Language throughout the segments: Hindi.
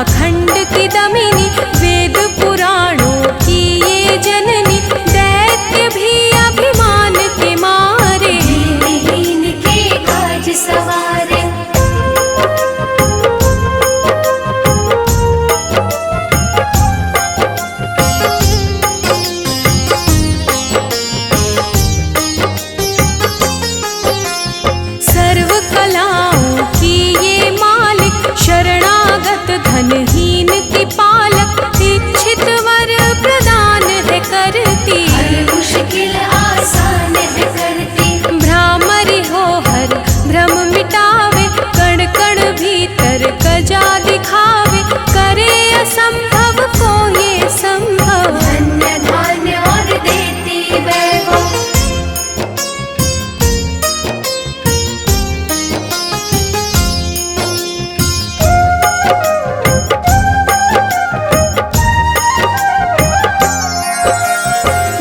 अखंड की दमिनी, वेद पुराणों की ये जननी, दैत्य भी अभिमान के मारे दीन के काज सवारे। सर्व कलाओं की ये मालिक, शरणागत धनहीन की पालक, इच्छित वर प्रदान है करती, हर मुश्किल आसान है करती। भ्रामरी हो हर भ्रम मिटावे, कण कण भीतर कजा दिखावे, करे असंभव को ये संभव, धन्य धान्य और देती वैभव।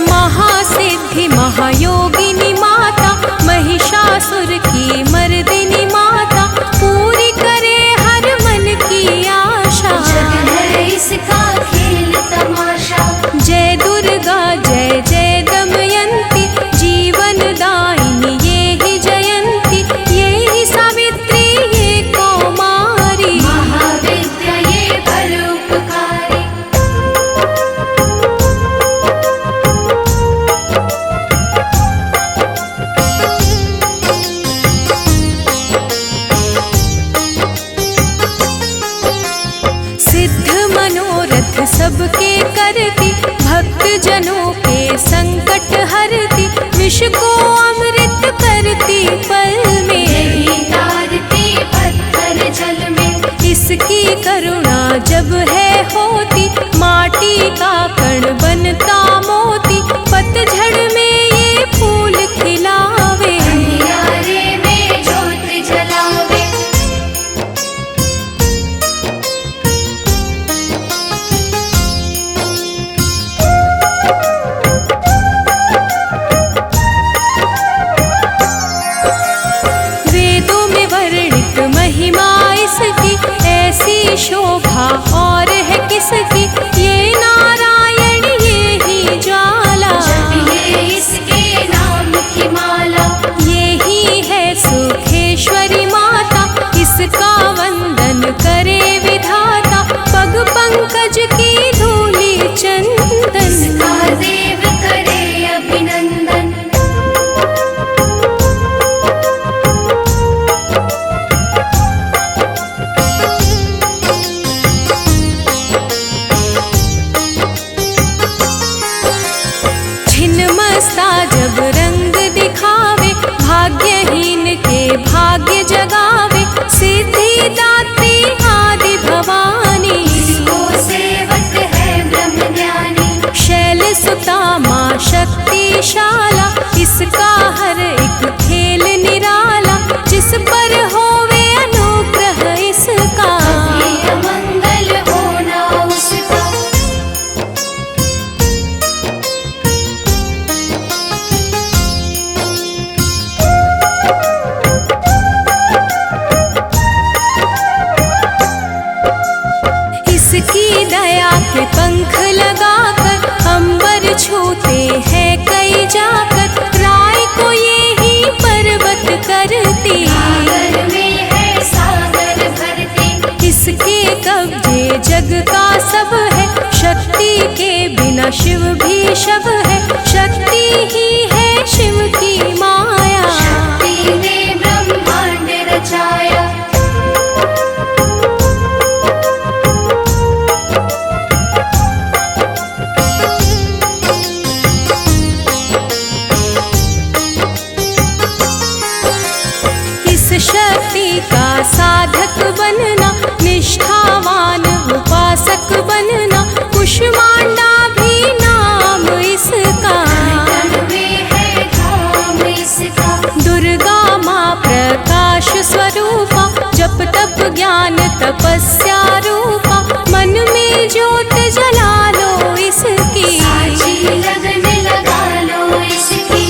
महासिद्धि महायोगिनी माता, महिषासुर की मर्दिनी माता, पूरी करे हर मन की आशा, जग है इसका खेल तमाशा। जय दुर्गा जय जय दमयंती, जीवन दायिनी ये ही जयंती, ये ही सावित्री ये कौमारी, महाविद्या ये परोपकारी। सिद्ध मनोरथ सबके करती, भक्त जनों के संकट हरती, विष को अमृत करती पल में, यही तारती पत्थर जल में। इसकी करुणा जब है होती, माटी का कण बनता मोती, पतझड़ में ये फूल खिलावे, अंधियारे में ज्योत जलावे। वेदों में वर्णित महिमा इसकी, ऐसी शोभा और है किसकी, ये नारायण ये ही ज्वाला, जपिए इसके नाम की माला। ये ही है सुखेश्वरी माता, इसका वंदन करे विधाता, पग पंकज की धूली चंदन, इसका देव करे अभिनंदन। छिन्नमस्ता जब रंग दिखावे, भाग्यहीन के भाग्य जगावे, सिद्धि दात्री आदि भवानी, इसको सेवक है ब्रह्म ज्ञानी। शैल सुता माँ शक्तिशाला, इसका हर एक खेल निराला, जिस पर होवे अनुग्रह इसका, ये अमंगल होना उसका। इसकी दया के पंख लगाकर, अंबर छूते हैं कई जाकर, राय को ये ही पर्वत करती, सागर में है सागर भरती। इसके कब्जे जग का सब है, शक्ति के बिना शिव भी शव है, शक्ति ही है शिव की माया, शक्ति ने ब्रह्मांड रचाया। इस शक्ति का साधक बनना, निष्ठावान उपासक बनना, कुष्मांडा भी नाम इसका, तन में है धाम इसका। दुर्गा माँ प्रकाश स्वरूपा, जप तप ज्ञान तपस्या रूपा, मन में ज्योत जला लो इसकी, साची लगन लगा लो इसकी।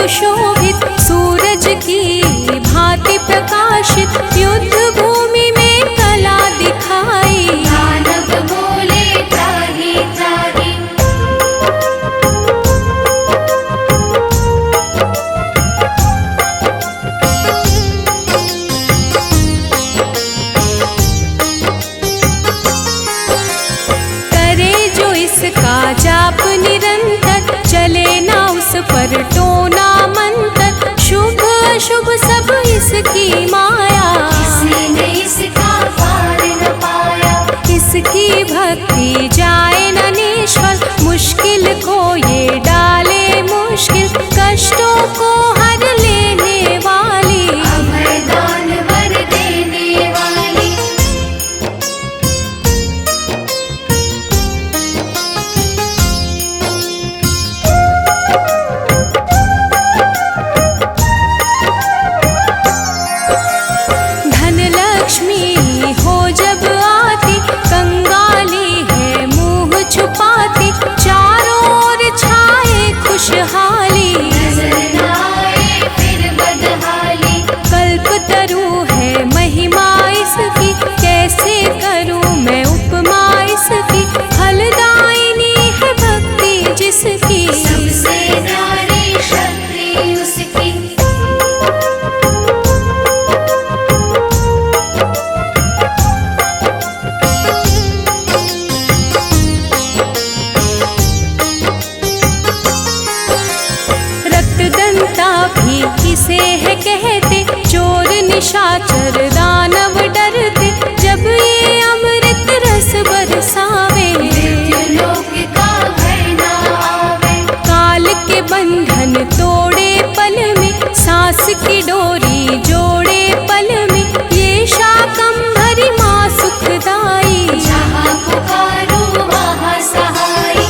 सुशोभित सूरज की भांति प्रकाशित युद्ध भूमि में कला दिखाई। दानव बोले त्राहि त्राहि। करे जो इसका जाप निरंतर, चले ना उस पर टोना मंतर। शुभ अशुभ सब इसकी माया, किसी ने इसका पार न पाया। इसकी भक्ति जाए न निष्फल, मुश्किल को ये डाले मुश्किल, कष्टों को हर लेने वाली। अभय दान वर देने वाली। धन लक्ष्मी हो जब आती, कंगाली है मुंह छुपाती। चारों ओर छाए खुशहाली, नजर न आए फिर बदहाली। कल्पतरु है महिमा इसकी, कैसे करूं मैं उपमा इसकी। फलदायिनी है भक्ति जिसकी, सबसे न्यारी शक्ति उसकी। रक्तदंता भी किसे है कहते, चोर निशाचर दानव डरते। जब ये अमृत रस बरसावे, मृत्युलोक का भय न आवे। काल के बंधन तोड़े पल में, सांस की डोरी जोड़े पल में। ये शाकंभरी माँ सुखदाई, जहाँ पुकारो वहाँ सहाय।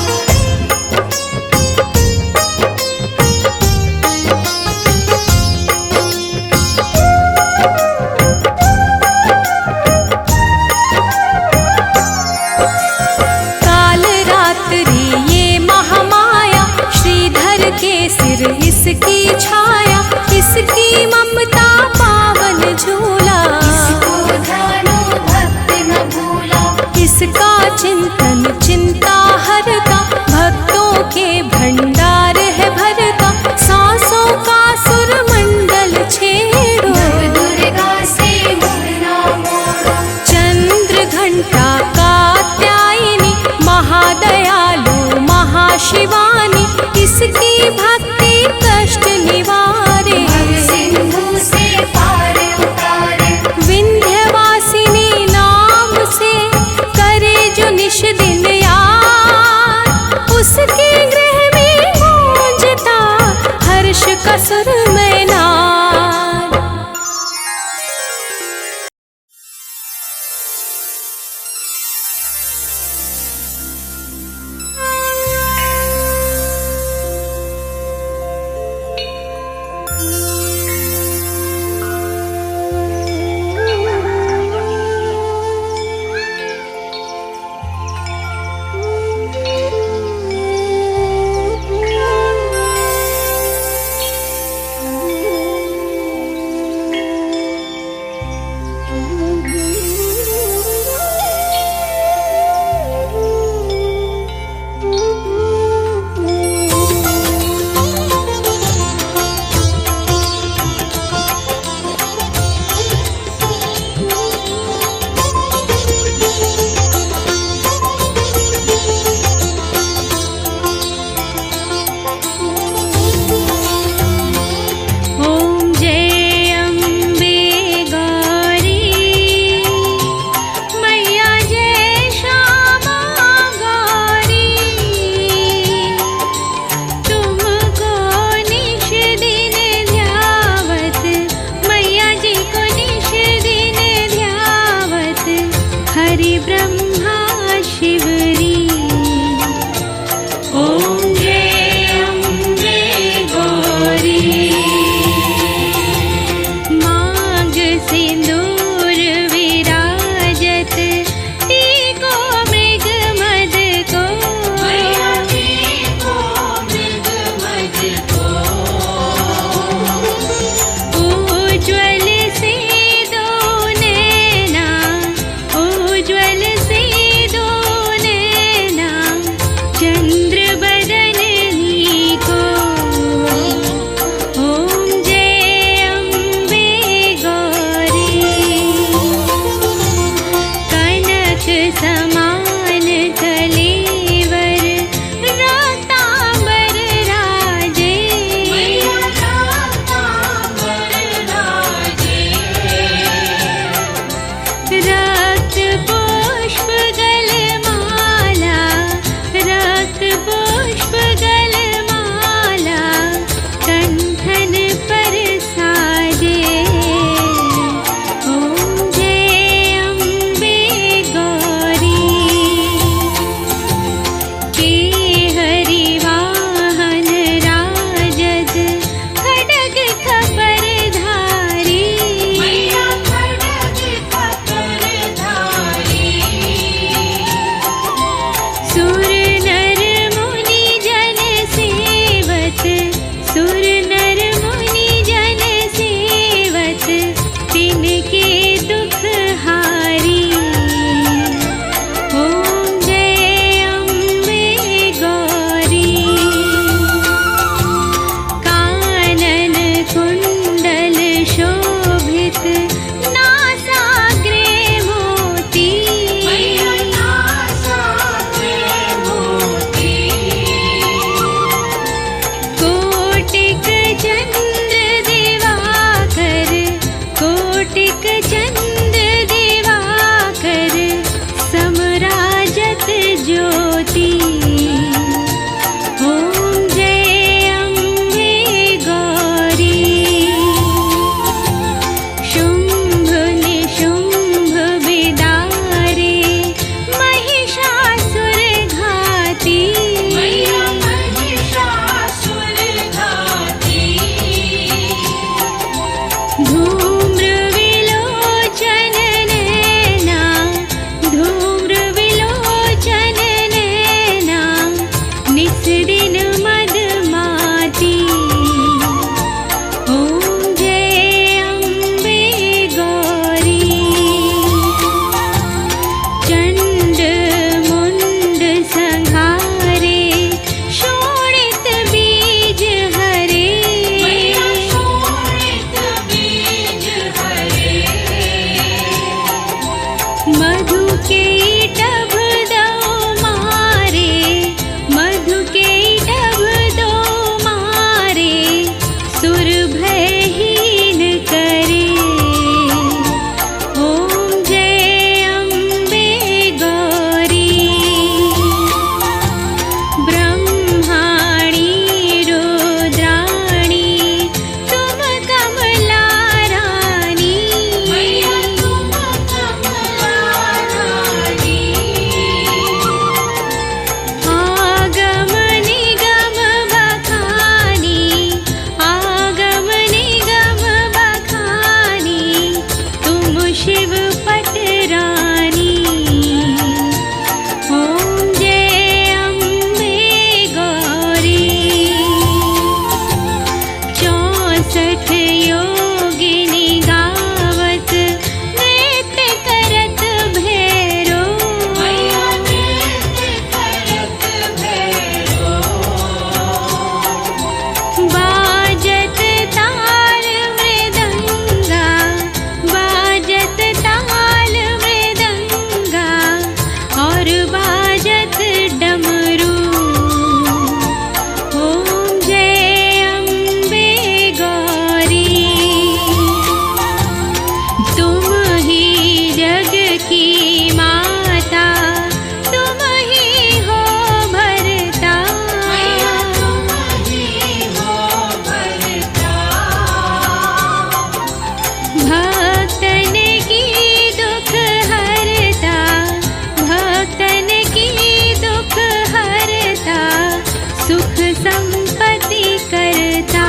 संपत्ति करता।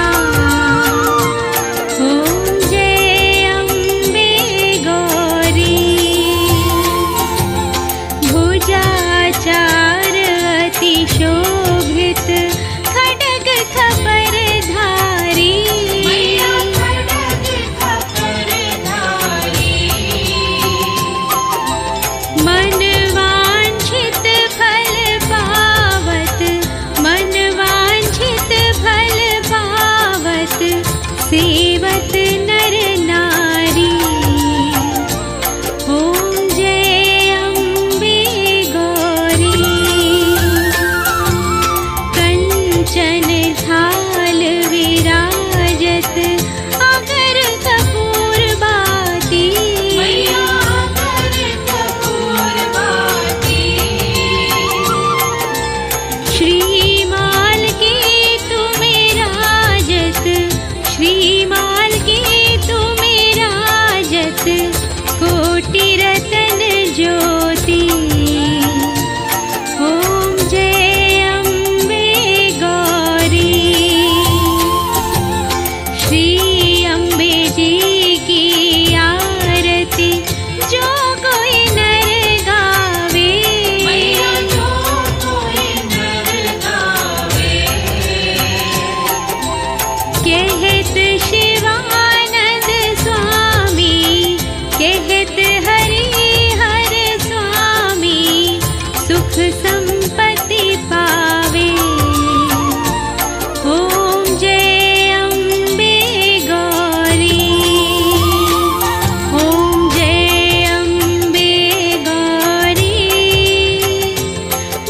ओम जय अम्बे गौरी। भुजाचार अति शोभित खड्ग खपरधारी। मन वांछित फल पावत, मन वांछित फल पावत, सेवत नर नारी। ओम जय अम्बे गौरी। कंचन थाल विराजत अगर कपूर बाती। श्रीमाल की तुम्हें राजत, श्रीमाल की तुम्हें राजत, कोटि रतन ज्योति। ओम जय अम्बे गौरी। श्री अम्बे जी की आरती जो कोई नर गावे। कहत शिवानंद स्वामी, कहत हरि हर स्वामी, सुख संपत्ति पावे। ओम जय अम्बे गौरी। ओम जय अम्बे गौरी।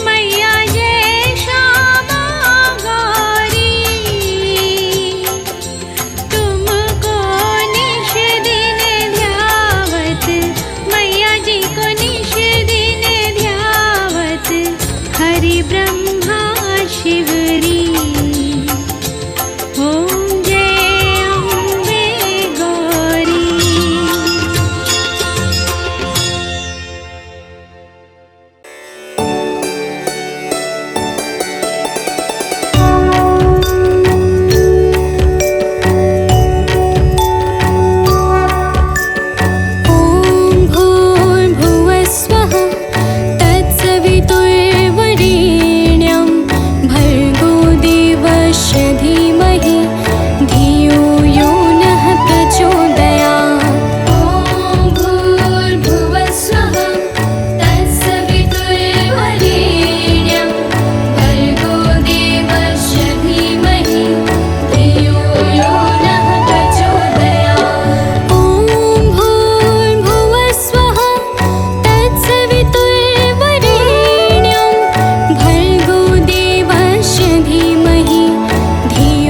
मैया जय श्यामा गौरी। तुमको निश दिन ध्यावत, मैया जी को निश दिन ध्यावत, हरि ब्रह्मा शिवरी। ओम जय अम्बे गौरी। ॐ भूर्भुवस्वः तत्सवितुर्वरेण्यं भर्गो देवस्य धीमहि धियो यो नः प्रचोदयात्। ॐ भूर्भुवस्वः तत्सवितुर्वरेण्यं भर्गो देवस्य धीमहि धियो यो नः प्रचोदयात्। ॐ भूर्भुवस्वः तत्सवितुर्वरेण्यं भर्गो देवस्य धीमहि धियो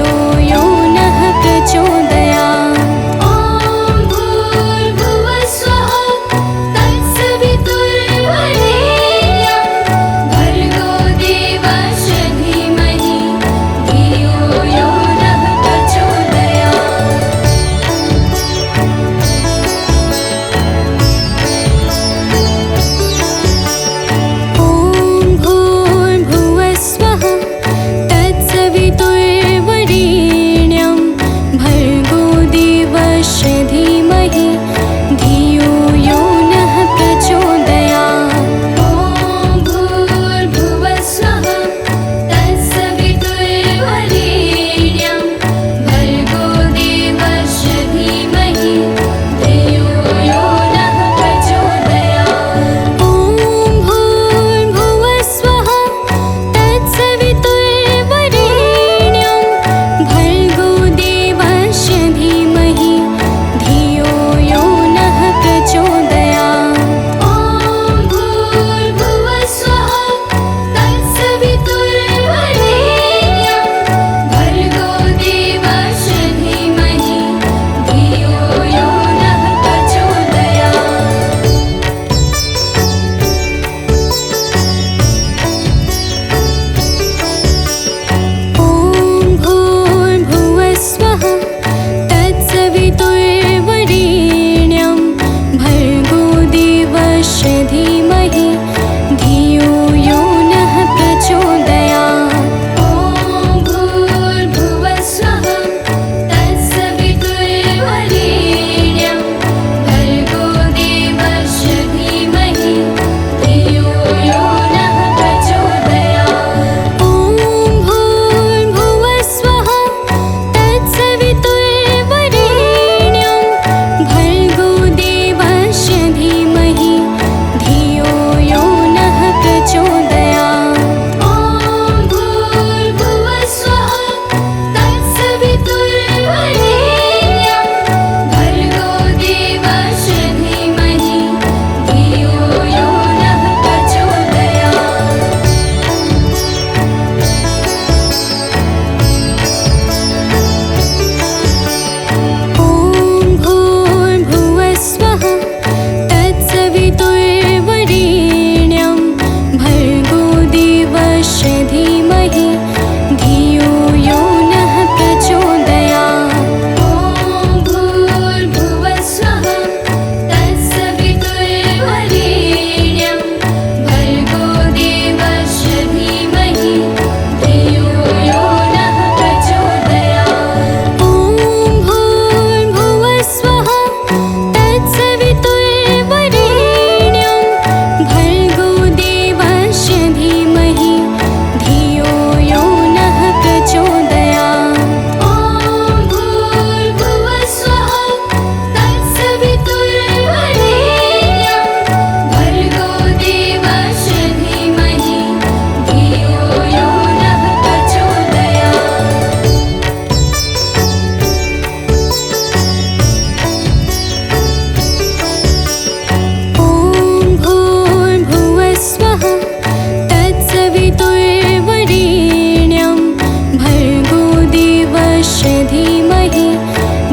धीमहि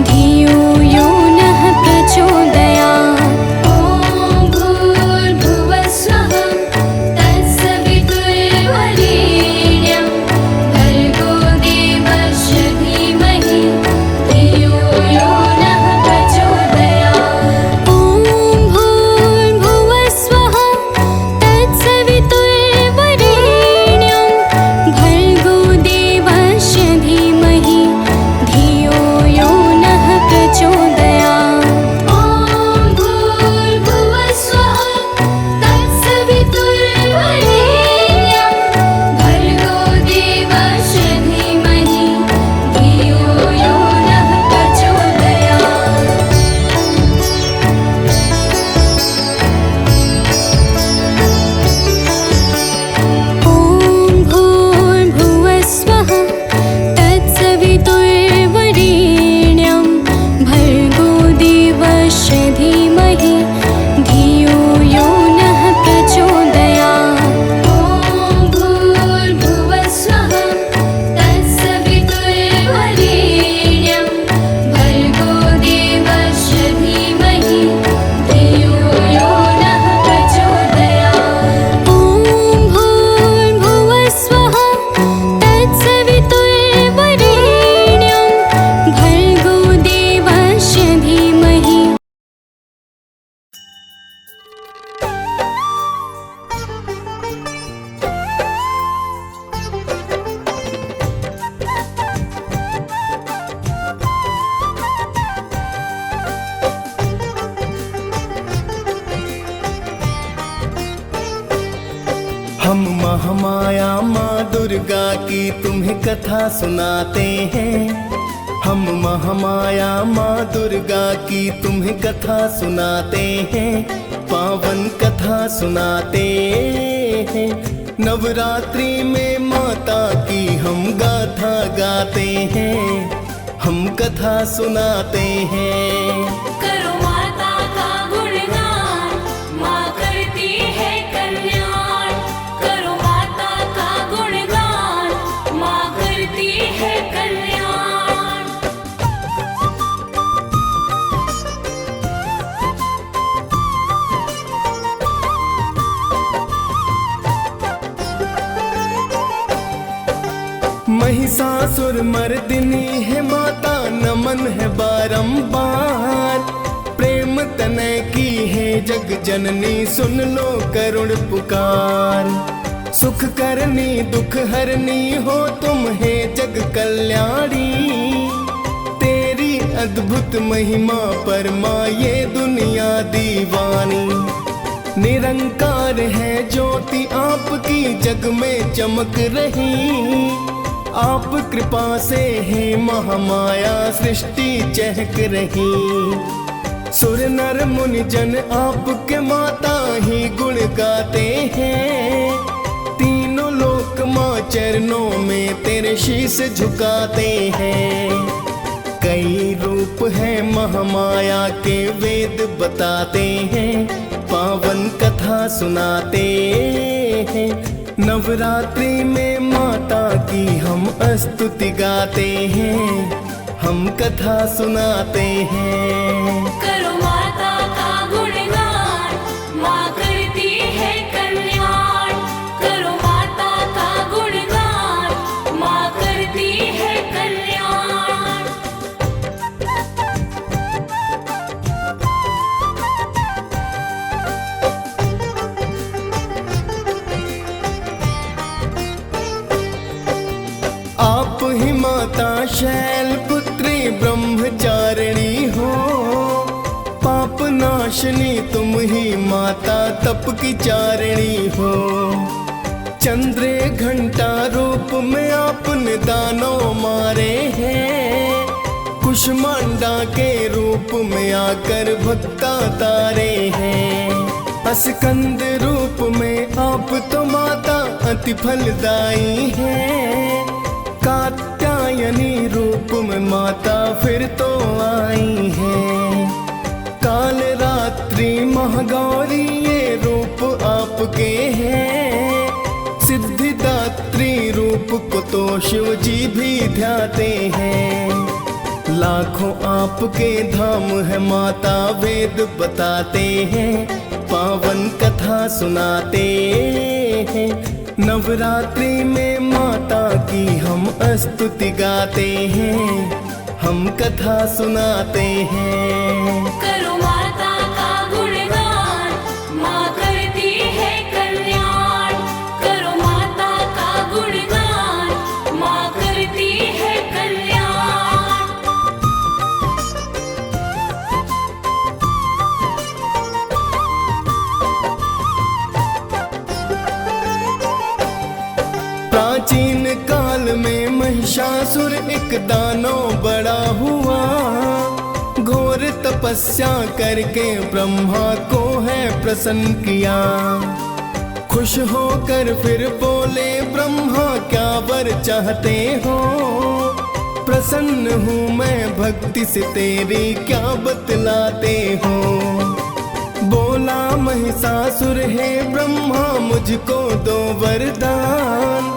धियो यो नः प्रचोदयात्। ॐ भूर्भुवः स्वः तत्सवितुर्वरेण्यं भर्गो देवस्य धीमहि धियो यो नः प्रचोदयात्। ॐ भूर्भुवः स्वः तत्सवितुर्वरेण्यं भर्गो देवस्य धीमहि धियो यो नः प्रचोदयात्। ॐ भूर्भुवः स्वः तत्सवितुर्वरेण्यं भर्गो देवस्य धीमहि धियो यो नः प्रचोदयात्। ॐ भूर्भुवः स्वः तत्सवितुर्वरेण्यं भर्गो देवस्य धीमहि धियो यो नः प्रचोदयात्। ॐ भूर्भुवः स्वः तत्सवितुर्वरेण्यं भर्गो देवस्य धीमहि धियो यो नः प्रचोदयात्। ॐ भूर्भुवः स्वः तत्सवितुर्वरेण्यं भर्गो देवस्य धीमहि। हम महामाया माँ दुर्गा की तुम्हें कथा सुनाते हैं। हम महामाया माँ दुर्गा की तुम्हें कथा सुनाते हैं। पावन कथा सुनाते हैं। नवरात्रि में माता की हम गाथा गाते हैं। हम कथा सुनाते हैं। करो माता का गुणगान, माँ करती है कल्याण। करो माता का गुणगान, माँ करती है कल्याण। महिषासुर मर्दिनी है माता, नमन है बारंबार। प्रेम तनय की है जग जननी, सुन लो करुण पुकार। सुख करनी दुख हरनी हो तुम है जग कल्याणी। तेरी अद्भुत महिमा पर माँ ये दुनिया दीवानी। निरंकार है ज्योति आपकी जग में चमक रही। आप कृपा से है महामाया सृष्टि चहक रही। सुर नर मुनि जन आपके माता ही गुण गाते हैं। तीनों लोक माँ चरणों में तेरे शीश झुकाते हैं। कई रूप है महामाया के वेद बताते हैं। पावन कथा सुनाते हैं। नवरात्रि में माता की हम स्तुति गाते हैं। हम कथा सुनाते हैं। करो माता का गुणगान, माँ करती है कल्याण। करो माता का गुणगान, माँ करती है कल्याण। आप ही माता शैलपुत्री ब्रह्मचारिणी हो। पाप नाशनी तुम ही माता तप की चारिणी हो। चंद्रे घंटा रूप में आपने दानों मारे हैं। कुष्मांडा के रूप में आकर भक्ता तारे हैं। अस्कंद रूप में आप तो माता अति फलदाई हैं। कात्यायनी रूप में माता फिर तो आई हैं। काल रात्रि महागौरी ये रूप आपके हैं। सिद्धिदात्री रूप को तो शिव जी भी ध्याते हैं। लाखों आपके धाम है माता, वेद बताते हैं, पावन कथा सुनाते हैं। नवरात्रि में माता की हम स्तुति गाते हैं, हम कथा सुनाते हैं। करो माता का गुणगान, माँ करती है कल्याण। करो माता का गुणगान, माँ करती है कल्याण। प्राचीन काल में महिषासुर एक दानव बड़ा हुआ, घोर तपस्या करके ब्रह्मा को है प्रसन्न किया। खुश होकर फिर बोले ब्रह्मा क्या वर चाहते हो, प्रसन्न हूँ मैं भक्ति से तेरी, क्या बतलाते हो। बोला महिषासुर है ब्रह्मा मुझको दो वरदान,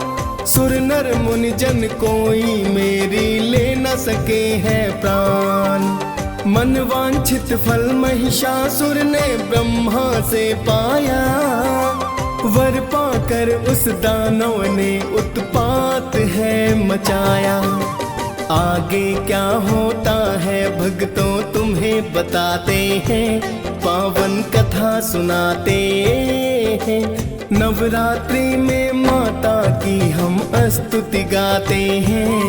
सुर नर मुनि जन कोई मेरी ले न सके है प्राण। मन वांछित फल महिषासुर ने ब्रह्मा से पाया, वर पाकर उस दानव ने उत्पात है मचाया। आगे क्या होता है भक्तों तुम्हें बताते हैं, पावन कथा सुनाते हैं। नवरात्रि में माता की हम स्तुति गाते हैं,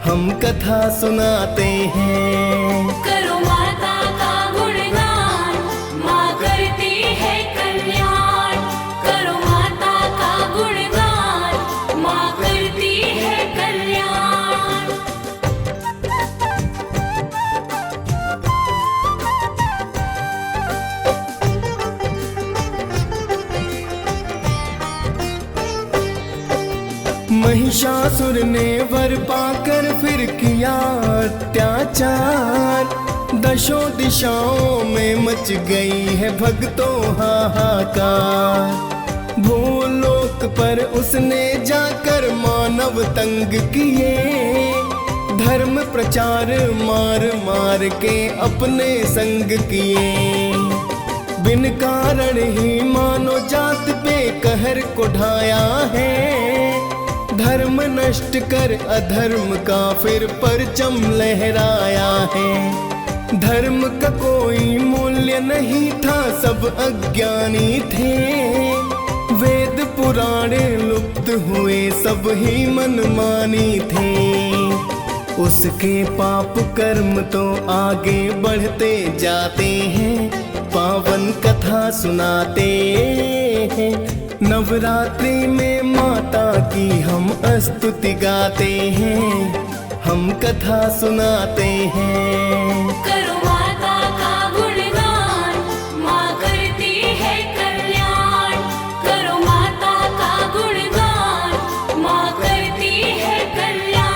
हम कथा सुनाते हैं। करो माता का गुणगान, माँ करती है कल्याण। करो माता का गुणगान, माँ करती है कल्याण। महिषासुर ने वर पाकर फिर किया अत्याचार, दशों दिशाओं में मच गई है भक्तों हाहाकार। भूलोक पर उसने जाकर मानव तंग किए, धर्म प्रचार मार मार के अपने संग किए। बिन कारण ही मानो जात पे कहर को ढाया है, धर्म नष्ट कर अधर्म का फिर परचम लहराया है। धर्म का कोई मूल्य नहीं था, सब अज्ञानी थे, वेद पुराण लुप्त हुए, सब ही मनमानी थे। उसके पाप कर्म तो आगे बढ़ते जाते हैं, पावन कथा सुनाते हैं। नवरात्रि में माता की हम स्तुति गाते हैं, हम कथा सुनाते हैं। करो माता का गुणगान, माँ करती है कल्याण। करो माता का गुणगान, माँ करती है कल्याण।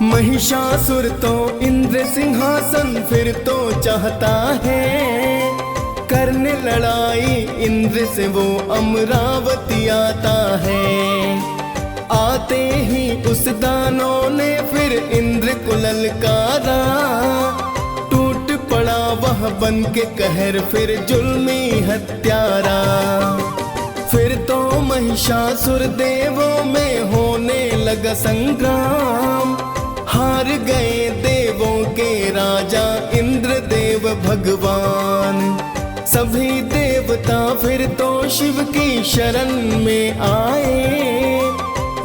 महिषासुर तो इंद्र सिंहासन फिर तो चाहता है, करने लड़ाई इंद्र से वो अमरावती आता है। आते ही उस दानव ने फिर इंद्र को ललकारा, टूट पड़ा वह बन के कहर फिर जुल्मी हत्यारा। फिर तो महिषासुर देवों में होने लगा संग्राम, हार गए देवों के राजा इंद्र देव भगवान। सभी देवता फिर तो शिव की शरण में आए,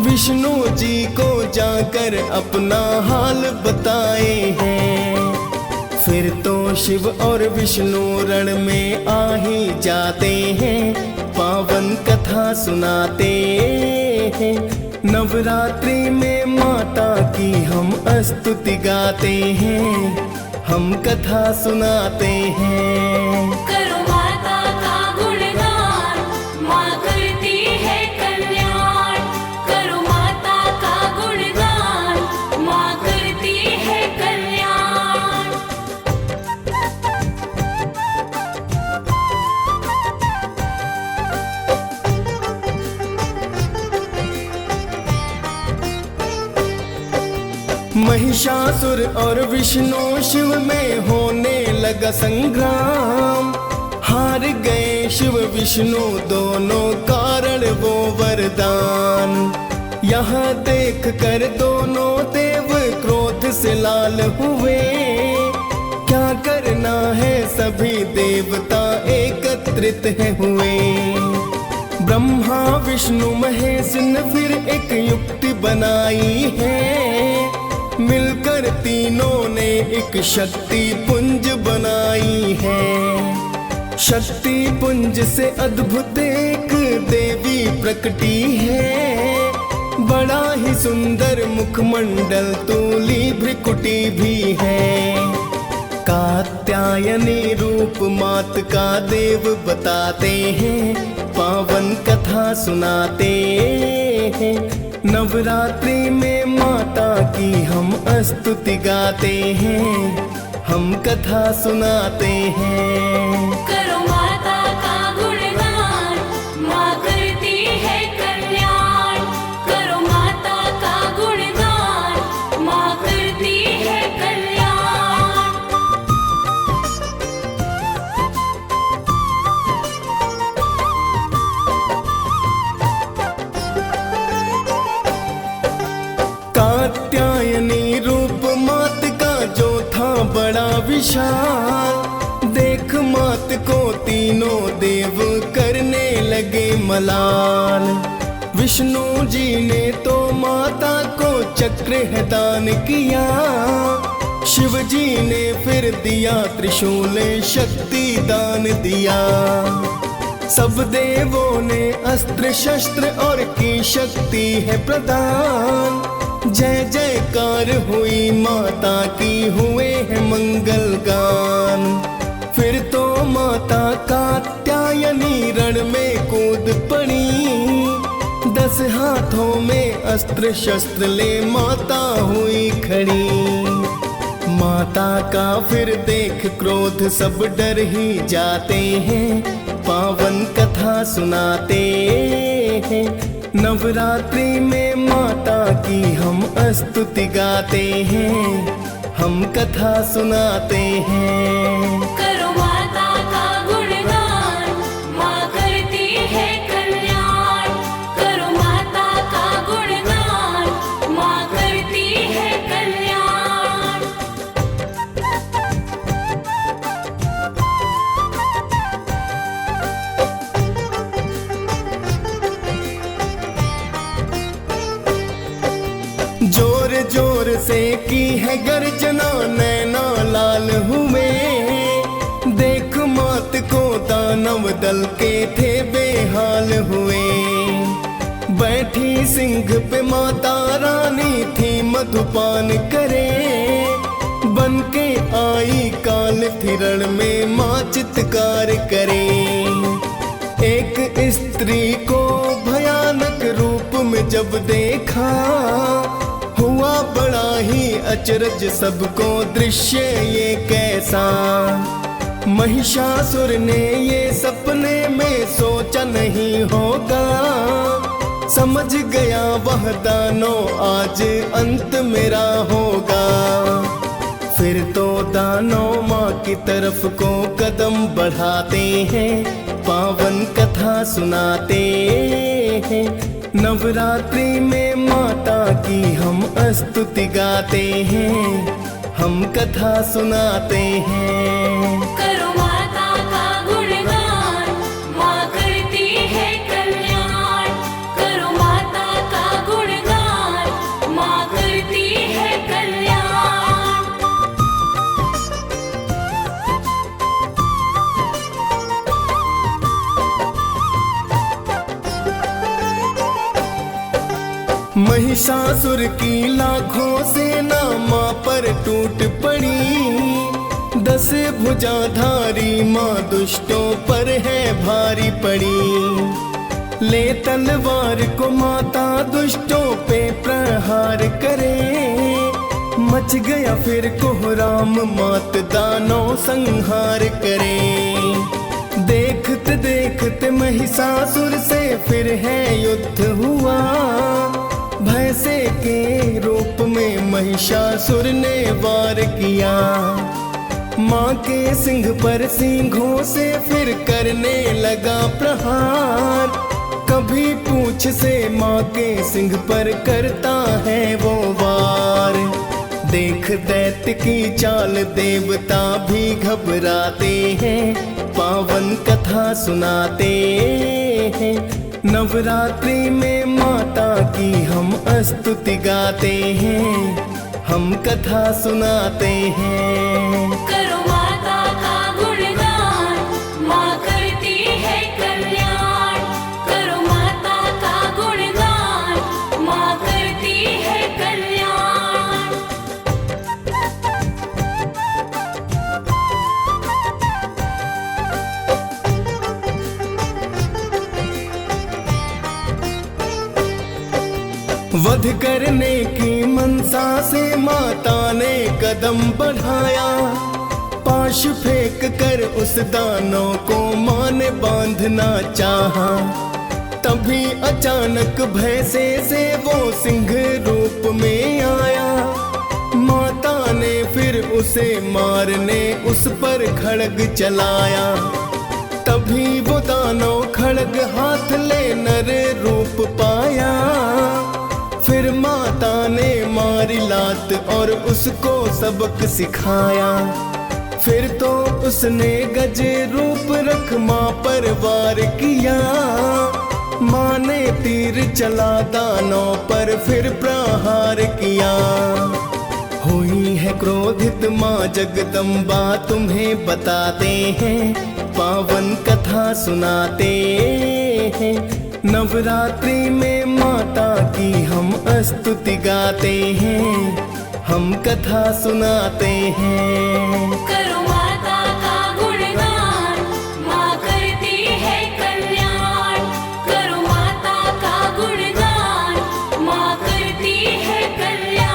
विष्णु जी को जाकर अपना हाल बताए हैं। फिर तो शिव और विष्णु रण में आ ही जाते हैं, पावन कथा सुनाते हैं। नवरात्रि में माता की हम स्तुति गाते हैं, हम कथा सुनाते हैं। करो माता का गुणगान, माँ करती है कल्याण। करो माता का गुणगान, माँ करती है कल्याण। महिषासुर और विष्णु शिव में होने लगा संग्राम। हार गए शिव विष्णु दोनों, कारण वो वरदान। यहाँ देख कर दोनों देव क्रोध से लाल हुए। क्या करना है, सभी देवता एकत्रित है हुए। ब्रह्मा विष्णु महेश ने फिर एक युक्ति बनाई है। मिलकर तीनों ने एक शक्ति पुंज बनाई है। शक्ति पुंज से अद्भुत एक देवी प्रकटी है। बड़ा ही सुंदर मुखमंडल, तूली भ्रिकुटी भी है। कात्यायनी रूप मात का देव बताते हैं, पावन कथा सुनाते हैं। नवरात्रि में माता की हम स्तुति गाते हैं, हम कथा सुनाते हैं। करो माता का गुणगान, माँ करती है कल्याण। करो माता का गुणगान, माँ करती है कल्याण। कात्यायनी रूप मात का जो था बड़ा विशाल। देख मात को तीनों देव करने लगे मलाल। विष्णु जी ने तो माता को चक्र है दान किया। शिव जी ने फिर दिया त्रिशूल शक्ति दान दिया। सब देवों ने अस्त्र शस्त्र और की शक्ति है प्रदान। जय जयकार हुई माता की, हुए हैं मंगल गान। फिर तो माता कात्यायनी रण में कूद पड़ी। 10 हाथों में अस्त्र शस्त्र ले माता हुई खड़ी। माता का फिर देख क्रोध सब डर ही जाते हैं, पावन कथा सुनाते हैं। नवरात्रि में माता की हम स्तुति गाते हैं, हम कथा सुनाते हैं। करो माता का गुणगान, माँ करती है कल्याण। करो माता का गुणगान, माँ करती है कल्याण। जोर जोर से की है गर्जना, नैना लाल हुए। देख मात को दानव दल के थे बेहाल हुए। बैठी सिंह पे माता रानी थी मधुपान करे। बन के आई काल थिरण में माँ चित्कार करे। एक स्त्री को भयानक रूप में जब देखा, हुआ बड़ा ही अचरज सबको दृश्य ये कैसा। महिषासुर ने ये सपने में सोचा नहीं होगा। समझ गया वह दानव आज अंत मेरा होगा। फिर तो दानव माँ की तरफ को कदम बढ़ाते हैं, पावन कथा सुनाते हैं। नवरात्रि में माता की हम स्तुति गाते हैं, हम कथा सुनाते हैं। करो माता का गुणगान, माँ करती है कल्याण। करो माता का गुणगान, माँ करती है कल्याण। महिषासुर की लाखों सेना माँ पर टूट पड़ी। 10 भुजाधारी माँ दुष्टों पर है भारी पड़ी। ले तलवार को माता दुष्टों पे प्रहार करे। मच गया फिर कोहराम, मात दानव संहार करे। देखते देखते महिषासुर से फिर है युद्ध हुआ। भैंसे के रूप में महिषासुर ने वार किया। माँ के सिंह पर सिंघों से फिर करने लगा प्रहार। कभी पूंछ से माँ के सिंह पर करता है वो वार। देख दैत्य की चाल देवता भी घबराते हैं, पावन कथा सुनाते हैं। नवरात्रि में माता की हम स्तुति गाते हैं, हम कथा सुनाते हैं। करो माता का गुणगान, माँ करती है कल्याण। करो माता का गुणगान, माँ करती है कल्याण। वध करने की मनसा से माता ने कदम बढ़ाया। पाश फेंक कर उस दानव को माँ ने बांधना चाहा। तभी अचानक भैंसे से वो सिंह रूप में आया। माता ने फिर उसे मारने उस पर खड्ग चलाया। तभी वो दानव खड्ग हाथ ले नर रूप पाया। फिर माता ने मारी लात और उसको सबक सिखाया। फिर तो उसने गज रूप रख माँ पर वार किया। माँ ने तीर चला दानव पर फिर प्रहार किया। हुई है क्रोधित माँ जगदम्बा तुम्हें बताते हैं, पावन कथा सुनाते हैं। नवरात्रि में माता की हम स्तुति गाते हैं, हम कथा सुनाते हैं। करो माता का गुणगान, माँ करती है कल्याण। करो माता का गुणगान, माँ करती है कल्याण।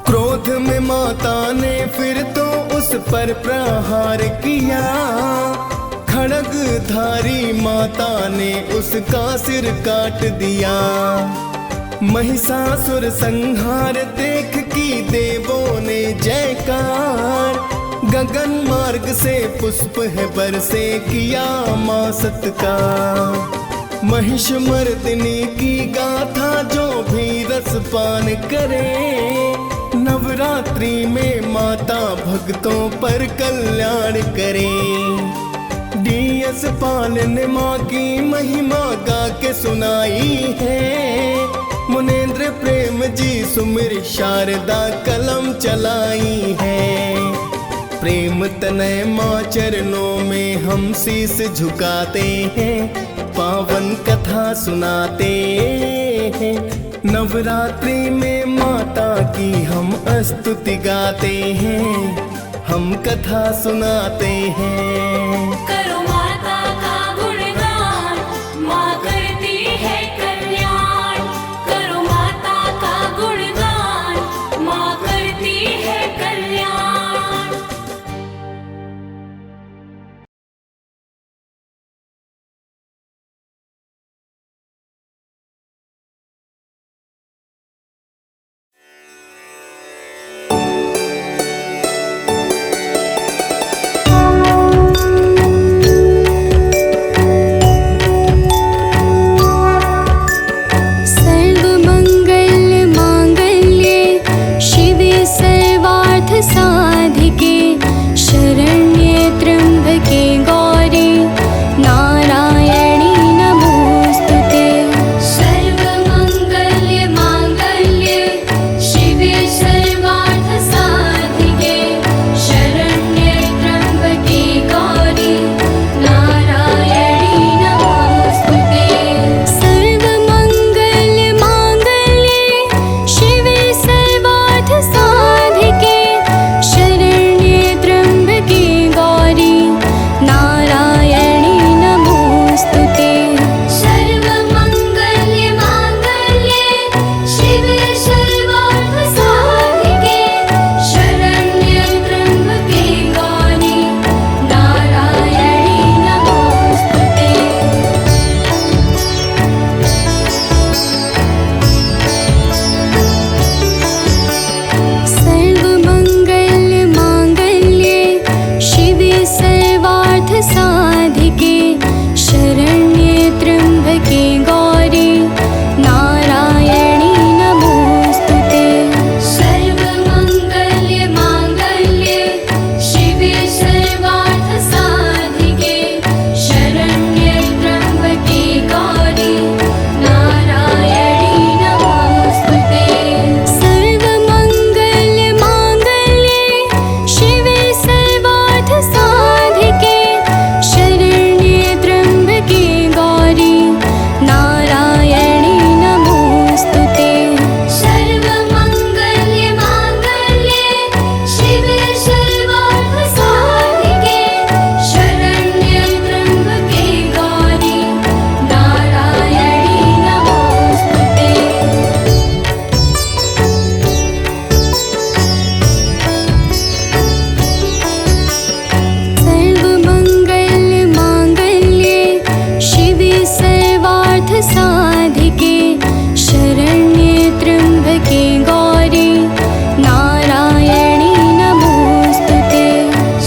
क्रोध में माता ने फिर तो उस पर प्रहार किया। खड्गधारी माता ने उसका सिर काट दिया। महिषासुर संहार देख की देवों ने जयकार। गगन मार्ग से पुष्प है बरसे किया माँ सत्कार। महिष मर्दिनी की गाथा जो भी रसपान करे। नवरात्रि में माता भक्तों पर कल्याण करे। डीएस पाल ने माँ की महिमा गा के सुनाई है। मुनेंद्र प्रेम जी सुमिर शारदा कलम चलाई है। प्रेम तनय माँ चरणों में हम शीस झुकाते हैं, पावन कथा सुनाते हैं। नवरात्रि में माता की हम स्तुति गाते हैं, हम कथा सुनाते हैं। करो माता का गुणगान, माँ करती है कल्याण। करो माता का गुणगान, माँ करती है कल्याण। साधिके शरण्ये त्र्यम्बके गौरी नारायणी नमोस्तुते।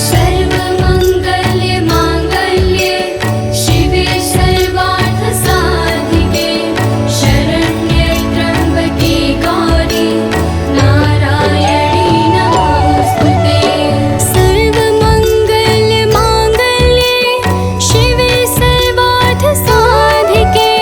सर्वमङ्गल्ये माङ्गल्ये शिवे सर्वार्थसाधिके शरण्ये त्र्यम्बके गौरी नारायणी नमोस्तुते। सर्वमङ्गलमाङ्गल्ये शिवे सर्वार्थसाधिके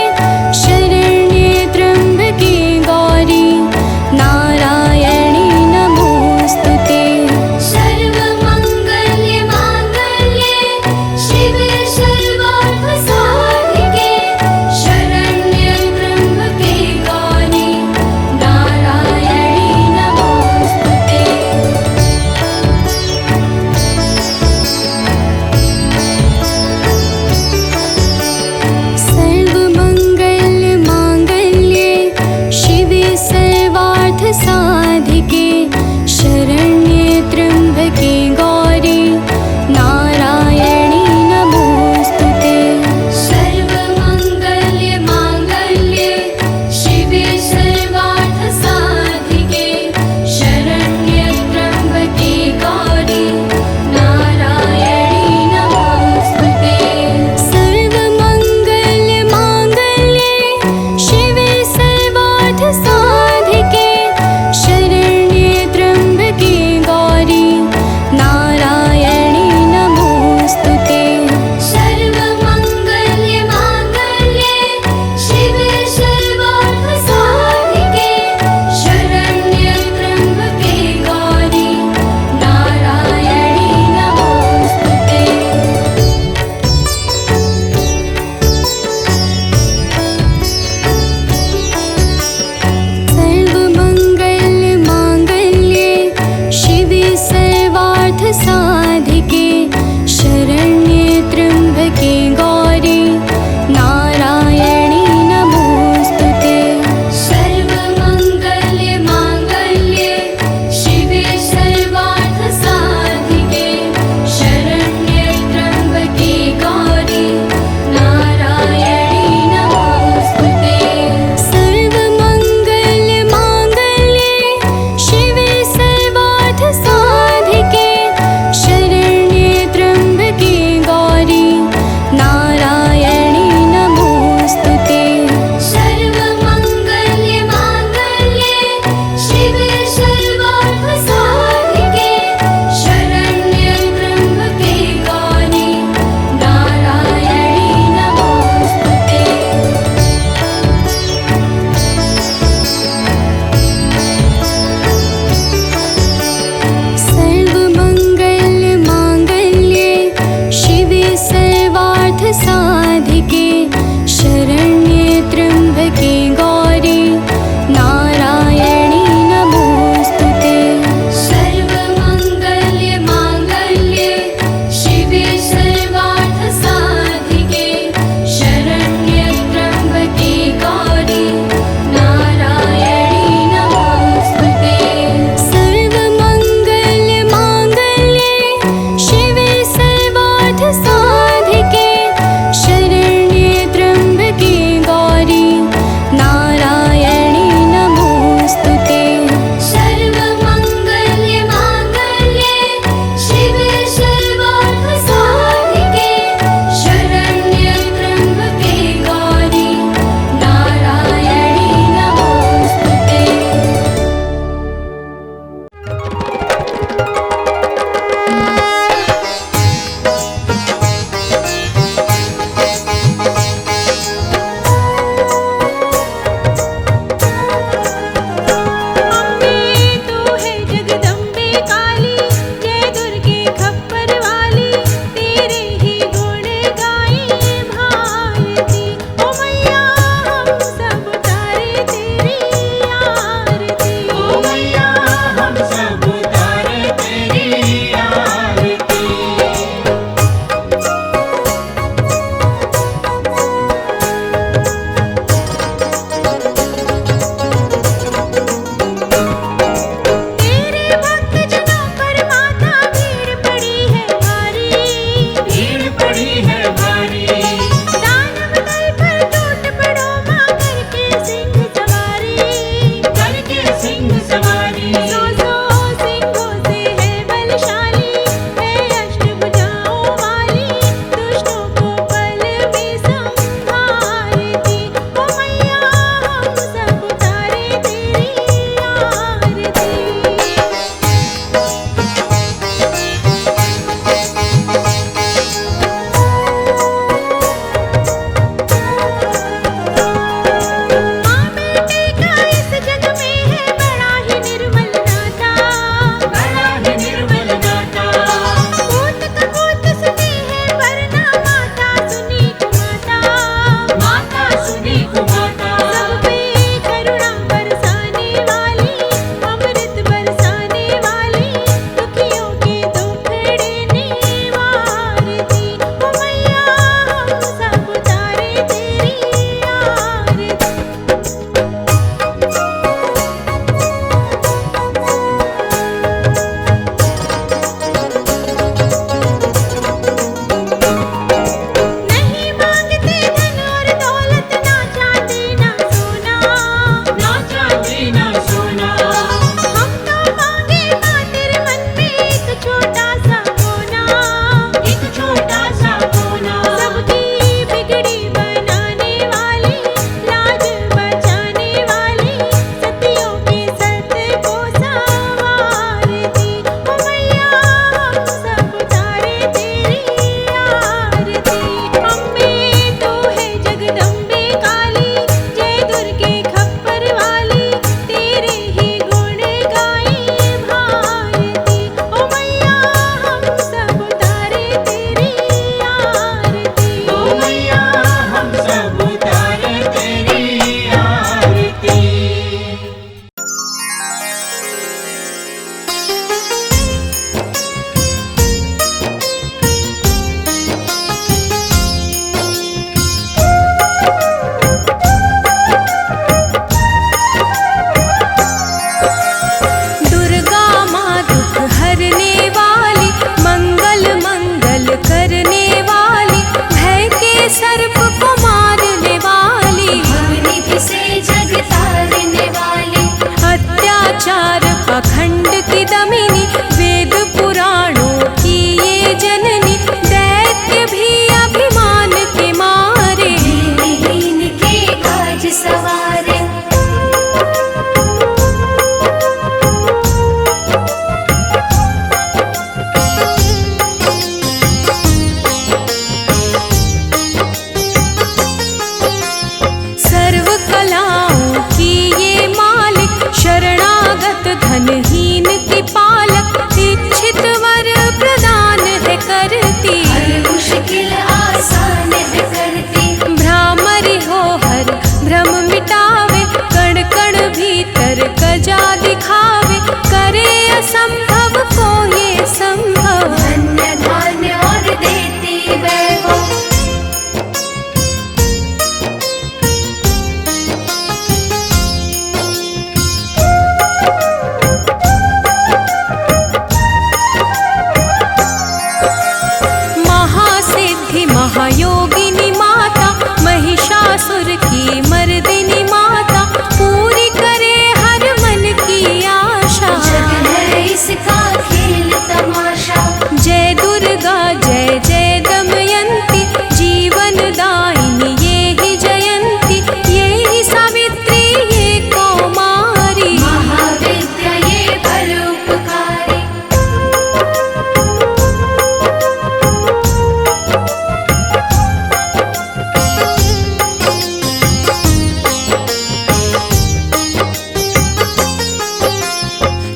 असुर की मर्दिनी माता, पूरी करे हर मन की आशा। जग है इसका खेल तमाशा। जय दुर्गा जय जय दमयंती, जीवन दायिनी ये ही जयंती, ये ही सावित्री ये कौमारी, महाविद्या ये परोपकारी।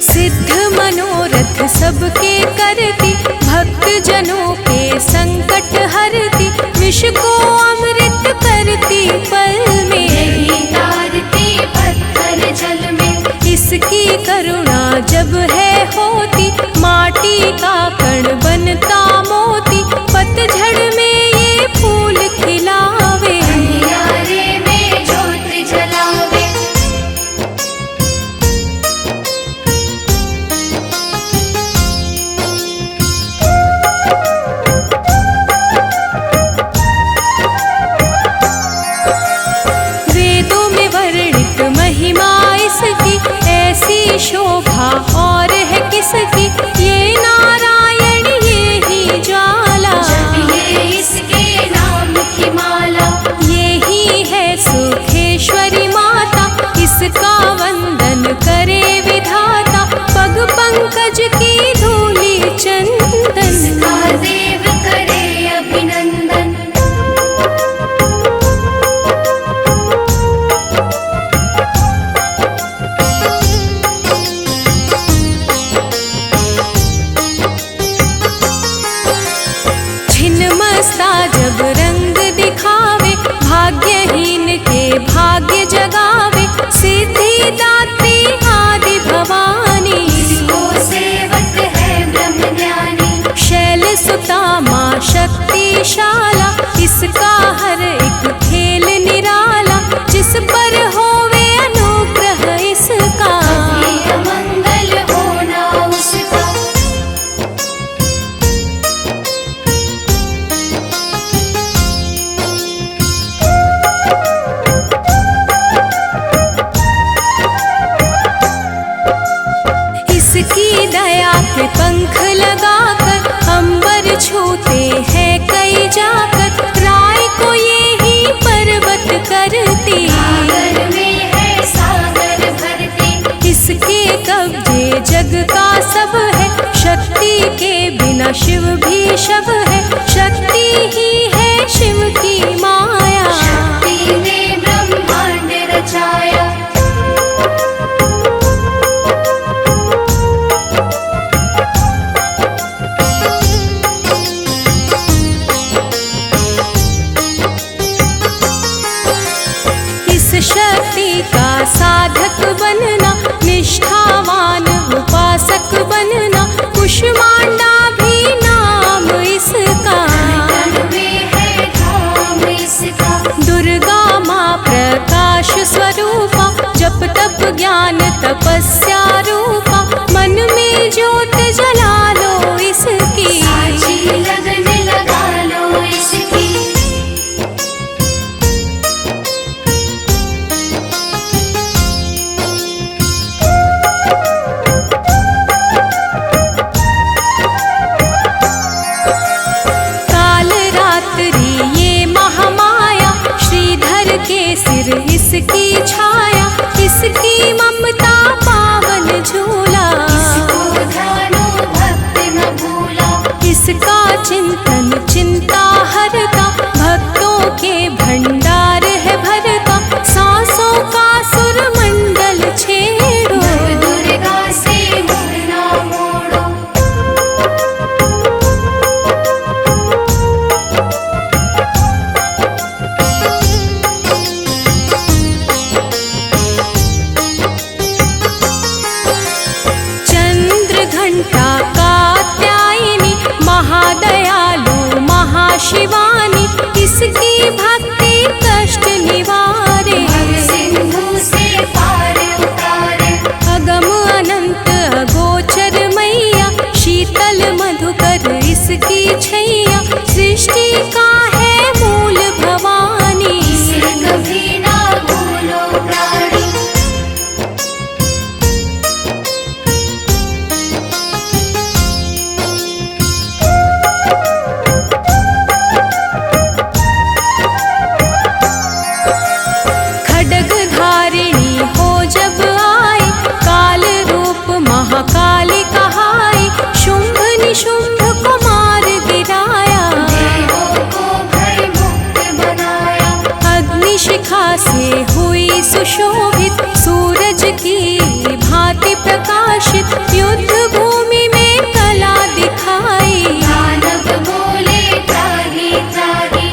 सिद्ध मनोरथ सबके करती, भक्त जनों के संकट हरती, विष को अमृत करती पल में, यही तारती पत्थर जल में। इसकी करुणा जब है होती, माटी का कण बनता मोती, पतझड़ में ये फूल खिलावे, अंधियारे में ज्योत जलावे। वेदों में वर्णित महिमा इसकी, ऐसी शोभा और है किसकी, ये नारायण ये ही ज्वाला, जपिए इसके नाम की माला। ये ही है सुखेश्वरी माता, इसका वंदन करे विधाता, पग पंकज की धूली चंदन, इसका देव करे अभिनंदन। छिन्नमस्ता जब रंग दिखावे, भाग्यहीन के भाग्य जगावे, सिद्धिदात्री आदि भवानी, इसको सेवक है ब्रह्म ज्ञानी। शैल सुता माँ शक्तिशाला, इसका हर एक खेल निराला, जिस पर होवे अनुग्रह इसका, ये अमंगल होना उसका। इसकी दया के पंख लगाकर, अंबर छूते हैं कई जाकर, राय को ये ही पर्वत करती, सागर में है सागर भरती। इसके कब्जे जग का सब है, शक्ति के बिना शिव भी शव है, शक्ति ही है शिव की माया, शक्ति ने ब्रह्मांड रचाया। इस शक्ति का साधक बनना, निष्ठावान उपासक बनना, कुष्मांडा भी नाम इसका, तन में है धाम इसका। दुर्गा माँ प्रकाश स्वरूपा, जप तप ज्ञान तपस्या रूपा, मन में ज्योत जला लो इसकी, साची लगन लगा लो इसकी। काल रात्रि ये महामाया, श्रीधर के सिर इसकी छाया, इसकी ममता पावन झूला, इसको ध्यानो भक्त न भूला। इसका चिंतन चिंता हरता, भक्तों के भंडार है भरता, सांसों का सुर मंडल छेड़ो, नव दुर्गा से मुँह ना मोड़ो। शिखा से हुई सुशोभित, सूरज की भांति प्रकाशित, युद्ध भूमि में कला दिखाई। दानव बोले त्राहि त्राहि।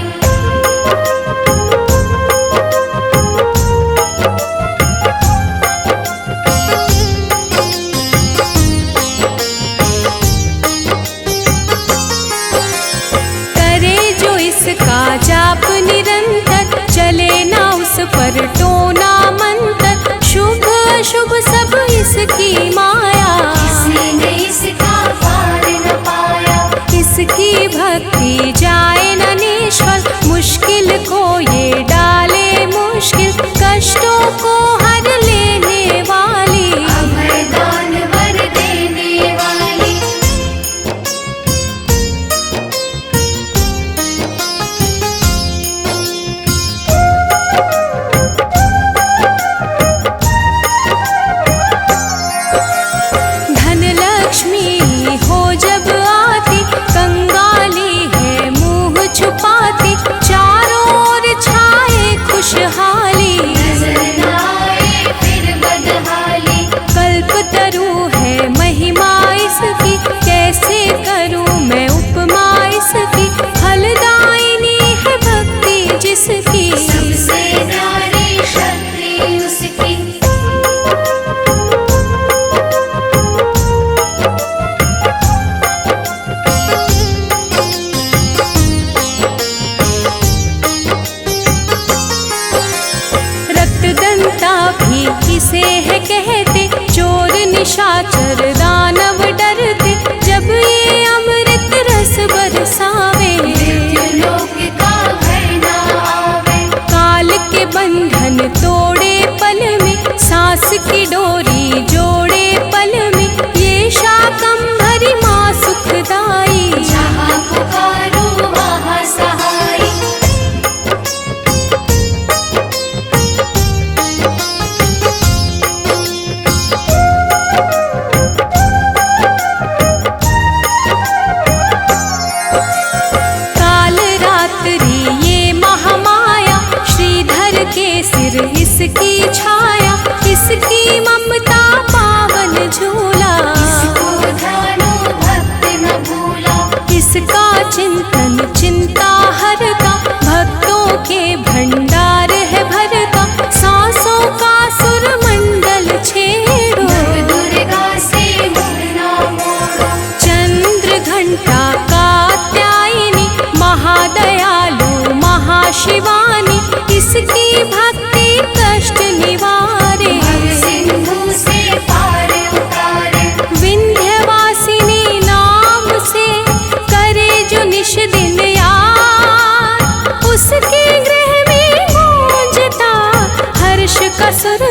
करे जो इसका जाप निरंतर, चले ना उस पर टोना मंतर, शुभ अशुभ सब इसकी माया। किसी ने इसका पार न पाया। इसकी भक्ति जाए न निष्फल, मुश्किल को ये डाले मुश्किल, कष्टों को हर लेने वाली, अभय दान वर देने वाली। धन लक्ष्मी हो जब आती, कंगाली है मुंह छुपाती, चारों ओर छाए खुशहाली। नजर न आए फिर बदहाली। कल्पतरु है महिमा इसकी, कैसे करूं मैं उपमा इसकी, फलदायिनी है भक्ति जिसकी, सबसे न्यारी शक्ति उसकी। रक्तदंता भी इसे है कहते, चोर निशाचर दानव डरते, जब ये अमृत रस बरसावे। मृत्युलोक का भय न आवे। काल के बंधन तोड़े पल में, सांस की डोरी जोड़े पल में, ये शाकंभरी माँ सुखदाई। जहाँ पुकारो वहाँ सहाय। काल रात्रि ये महामाया, श्रीधर के सिर इसकी छाया, इसकी ममता पावन झूला, इसको ध्यानो भक्त न भूला। इसका चिंतन चिंता हरता, भक्तों के भंडार है भरता, सांसों का सुर मंडल छेड़ो। नव दुर्गा से मुँह न मोड़ो। चंद्र घंटा कात्यायनी, महादयालु महाशिवानी, इसकी भक्ति कष्ट निवारे। भव सिंधु से पार उतारे। विंध्यवासिनी नाम से करे जो निश दिन याद, उसके गृह में गूंजता हर्ष का सुर